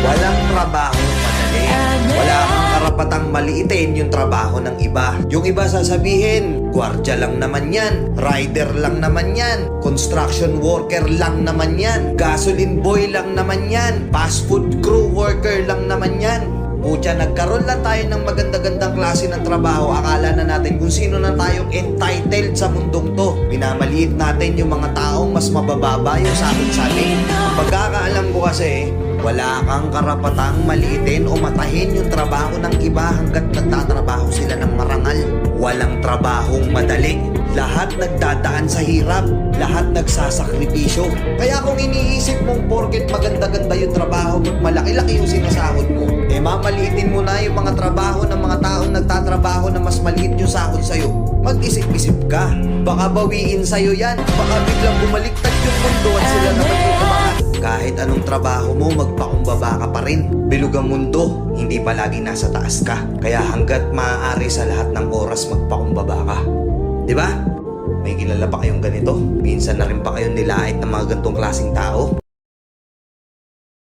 Walang trabaho madali. Wala kang karapatang maliitin yung trabaho ng iba. Yung iba sasabihin, gwardiya lang naman yan, rider lang naman yan, construction worker lang naman yan, gasoline boy lang naman yan, fast food crew worker lang naman yan. Pucha, nagkaroon lang tayo ng maganda-gandang klase ng trabaho. Akala na natin kung sino na tayong entitled sa mundong to. Minamaliit natin yung mga taong mas mabababa yung sahod sa atin. Pagkakaalam ko kasi, wala kang karapatang maliitin o matahin yung trabaho ng iba hanggat nagtatrabaho sila ng marangal. Walang trabahong madali. Lahat nagdadaan sa hirap. Lahat nagsasakripisyo. Kaya kung iniisip mong porket maganda-ganda yung trabaho mo, malaki-laki yung sinasahod mo, mamaliitin mo na yung mga trabaho ng mga taong nagtatrabaho na mas maliit yung sahod sa'yo. Mag-isip-isip ka. Baka bawiin sa'yo yan. Baka biglang bumaliktad yung mundo at sila naman yung umangat. Kahit anong trabaho mo, magpakumbaba ka pa rin. Bilog ang mundo, hindi palagi nasa taas ka. Kaya hanggat maaari sa lahat ng oras, magpakumbaba ka. Di ba? May kilala pa kayong ganito? Minsan na rin pa kayong nilait ng mga gantong klaseng tao?